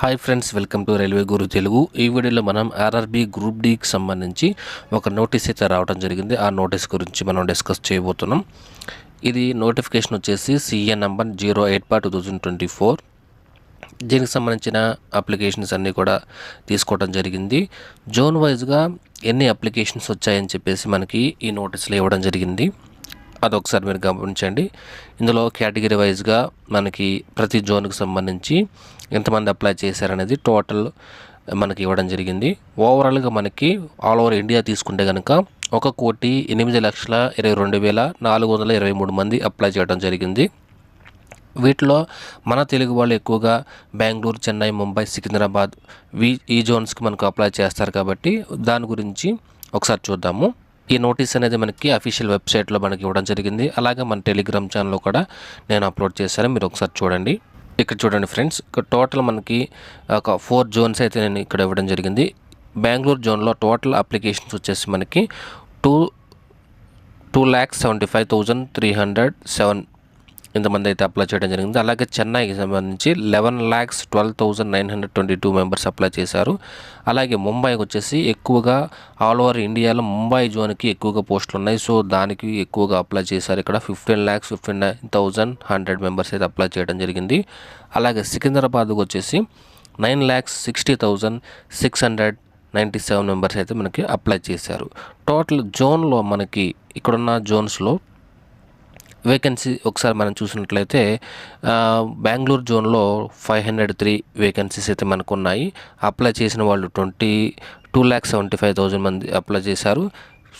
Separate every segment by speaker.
Speaker 1: Hi friends, welcome to railway Guru Telugu. ఈ వీడియోలో మనం ఆర్ఆర్బీ గ్రూప్ డీకి సంబంధించి ఒక నోటీస్ అయితే రావడం జరిగింది. ఆ నోటీస్ గురించి మనం డిస్కస్ చేయబోతున్నాం. ఇది నోటిఫికేషన్ వచ్చేసి CA నంబర్ 08/2024. దీనికి సంబంధించిన అప్లికేషన్స్ అన్నీ కూడా తీసుకోవడం జరిగింది. జోన్ వైజ్గా ఎన్ని అప్లికేషన్స్ వచ్చాయని చెప్పేసి మనకి ఈ నోటీస్లో ఇవ్వడం జరిగింది. అదొకసారి మీరు గమనించండి. ఇందులో కేటగిరీ వైజ్గా మనకి ప్రతి జోన్కి సంబంధించి ఎంతమంది అప్లై చేశారనేది టోటల్ మనకి ఇవ్వడం జరిగింది. ఓవరాల్గా మనకి ఆల్ ఓవర్ ఇండియా తీసుకుంటే కనుక 1,08,22,423 మంది అప్లై చేయడం జరిగింది. వీటిలో మన తెలుగు వాళ్ళు ఎక్కువగా బెంగళూరు, చెన్నై, ముంబై, సికింద్రాబాద్ ఈ జోన్స్కి మనకు అప్లై చేస్తారు కాబట్టి దాని గురించి ఒకసారి చూద్దాము. ఈ నోటీస్ అనేది మనకి అఫీషియల్ వెబ్సైట్లో మనకి ఇవ్వడం జరిగింది. అలాగే మన టెలిగ్రామ్ ఛానల్లో కూడా నేను అప్లోడ్ చేశాను, మీరు ఒకసారి చూడండి. ఇక్కడ చూడండి ఫ్రెండ్స్, ఇక్కడ టోటల్ మనకి ఒక 4 జోన్స్ అయితే నేను ఇక్కడ ఇవ్వడం జరిగింది. బెంగళూరు జోన్లో టోటల్ అప్లికేషన్స్ వచ్చేసి మనకి 2,75,307 ఇంతమంది అయితే అప్లై చేయడం జరిగింది. అలాగే చెన్నైకి సంబంధించి 11,12,922 మెంబర్స్ అప్లై చేశారు. అలాగే ముంబైకి వచ్చేసి ఎక్కువగా ఆల్ ఓవర్ ఇండియాలో ముంబై జోన్కి ఎక్కువగా పోస్టులు ఉన్నాయి, సో దానికి ఎక్కువగా అప్లై చేశారు. ఇక్కడ 15,59,100 మెంబర్స్ అయితే అప్లై చేయడం జరిగింది. అలాగే సికింద్రాబాద్కి వచ్చేసి 9,60,697 మెంబర్స్ అయితే మనకి అప్లై చేశారు. టోటల్ జోన్లో మనకి ఇక్కడున్న జోన్స్లో వేకెన్సీ ఒకసారి మనం చూసినట్లయితే బెంగళూరు జోన్లో 503 వేకెన్సీస్ అయితే మనకు ఉన్నాయి. అప్లై చేసిన వాళ్ళు 2,75,000 మంది అప్లై చేశారు.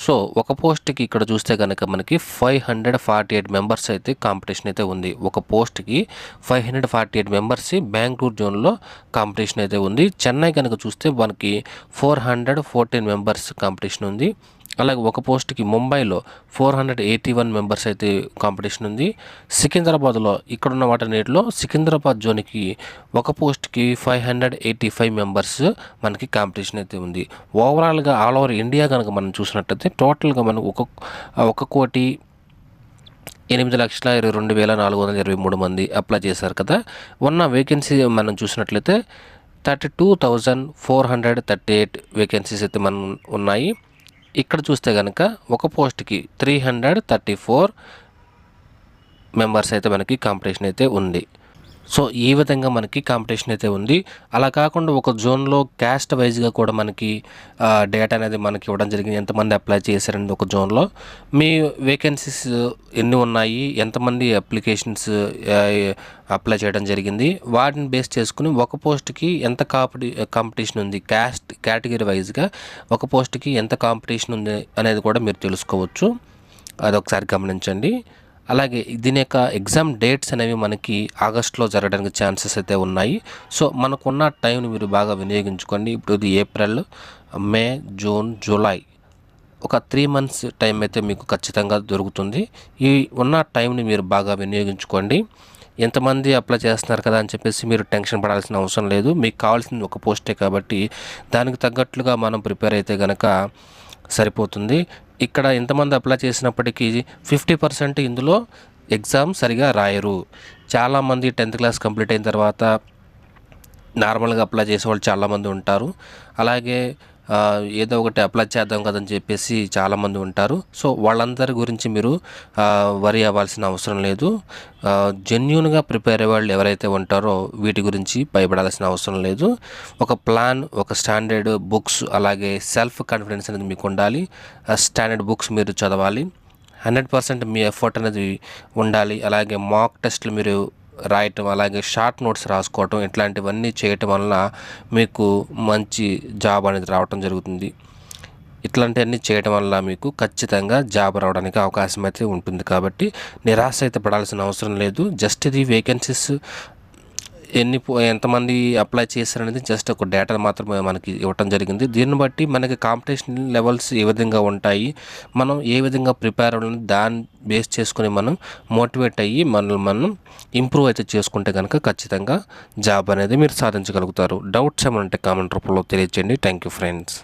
Speaker 1: సో ఒక పోస్ట్కి ఇక్కడ చూస్తే కనుక మనకి 548 మెంబర్స్ అయితే కాంపిటీషన్ అయితే ఉంది. ఒక పోస్ట్కి 548 మెంబర్స్ బెంగళూరు జోన్లో కాంపిటీషన్ అయితే ఉంది. చెన్నై కనుక చూస్తే మనకి 414 మెంబర్స్ కాంపిటీషన్ ఉంది. అలాగే ఒక పోస్ట్కి ముంబైలో 481 మెంబర్స్ అయితే కాంపిటీషన్ ఉంది. సికింద్రాబాద్లో ఇక్కడున్న వాటన్నిటిలో సికింద్రాబాద్ జోన్కి ఒక పోస్ట్కి 585 మెంబర్స్ మనకి కాంపిటీషన్ అయితే ఉంది. ఓవరాల్గా ఆల్ ఓవర్ ఇండియా కనుక మనం చూసినట్టయితే టోటల్గా మనకు 1,08,22,423 మంది అప్లై చేశారు కదా. ఉన్న వేకెన్సీ మనం చూసినట్లయితే 32,438 వేకెన్సీస్ అయితే మనం ఉన్నాయి. ఇక్కడ చూస్తే కనుక ఒక పోస్ట్కి 334 మెంబర్స్ అయితే మనకి కాంపిటీషన్ అయితే ఉంది. సో ఈ విధంగా మనకి కాంపిటీషన్ అయితే ఉంది. అలా కాకుండా ఒక జోన్లో క్యాస్ట్ వైజ్గా కూడా మనకి డేటా అనేది మనకి ఇవ్వడం జరిగింది. ఎంతమంది అప్లై చేశారండి ఒక జోన్లో, మీ వేకెన్సీస్ ఎన్ని ఉన్నాయి, ఎంతమంది అప్లికేషన్స్ అప్లై చేయడం జరిగింది, వాటిని బేస్ చేసుకుని ఒక పోస్ట్కి ఎంత కాంపిటీషన్ ఉంది, కేటగిరీ వైజ్గా ఒక పోస్ట్కి ఎంత కాంపిటీషన్ ఉంది అనేది కూడా మీరు తెలుసుకోవచ్చు. అదొకసారి గమనించండి. అలాగే దీని యొక్క ఎగ్జామ్ డేట్స్ అనేవి మనకి ఆగస్టులో జరగడానికి ఛాన్సెస్ అయితే ఉన్నాయి. సో మనకున్న టైంని మీరు బాగా వినియోగించుకోండి. ఇప్పుడు ఇది ఏప్రిల్, మే, జూన్, జూలై, ఒక 3 months టైం అయితే మీకు ఖచ్చితంగా దొరుకుతుంది. ఈ ఉన్న టైంని మీరు బాగా వినియోగించుకోండి. ఎంతమంది అప్లై చేస్తున్నారు కదా అని చెప్పేసి మీరు టెన్షన్ పడాల్సిన అవసరం లేదు. మీకు కావాల్సింది ఒక పోస్టే కాబట్టి దానికి తగ్గట్లుగా మనం ప్రిపేర్ అయితే కనుక సరిపోతుంది. ఇక్కడ ఎంతమంది అప్లై చేసినప్పటికీ 50% ఇందులో ఎగ్జామ్ సరిగా రాయరు. చాలామంది 10th క్లాస్ కంప్లీట్ అయిన తర్వాత నార్మల్గా అప్లై చేసే వాళ్ళు చాలామంది ఉంటారు. అలాగే ఏదో ఒకటి అప్లై చేద్దాం కదని చెప్పేసి చాలామంది ఉంటారు. సో వాళ్ళందరి గురించి మీరు వరి అవ్వాల్సిన అవసరం లేదు. జెన్యూన్గా ప్రిపేర్ అయ్యే వాళ్ళు ఎవరైతే ఉంటారో వీటి గురించి భయపడాల్సిన అవసరం లేదు. ఒక ప్లాన్, ఒక స్టాండర్డ్ బుక్స్, అలాగే సెల్ఫ్ కాన్ఫిడెన్స్ అనేది మీకు ఉండాలి. స్టాండర్డ్ బుక్స్ మీరు చదవాలి. 100% మీ ఎఫర్ట్ అనేది ఉండాలి. అలాగే మాక్ టెస్ట్లు మీరు రాయటం, అలాగే షార్ట్ నోట్స్ రాసుకోవటం, ఇట్లాంటివన్నీ చేయటం వలన మీకు మంచి జాబ్ అనేది రావటం జరుగుతుంది. ఇట్లాంటివన్నీ చేయటం వల్ల మీకు ఖచ్చితంగా జాబ్ రావడానికి అవకాశం అయితే ఉంటుంది. కాబట్టి నిరాశ అయితే పడాల్సిన అవసరం లేదు. జస్ట్ ఇది వేకెన్సీస్ ఎంతమంది అప్లై చేశారనేది జస్ట్ ఒక డేటా మాత్రమే మనకి ఇవ్వటం జరిగింది. దీన్ని బట్టి మనకి కాంపిటీషన్ లెవెల్స్ ఏ విధంగా ఉంటాయి, మనం ఏ విధంగా ప్రిపేర్ అవ్వాలని దాన్ని బేస్ చేసుకుని మనం మోటివేట్ అయ్యి మనం ఇంప్రూవ్ అయితే చేసుకుంటే కనుక ఖచ్చితంగా జాబ్ అనేది మీరు సాధించగలుగుతారు. డౌట్స్ ఏమైనా ఉంటే కామెంట్ రూపంలో తెలియజేయండి. Thank you friends.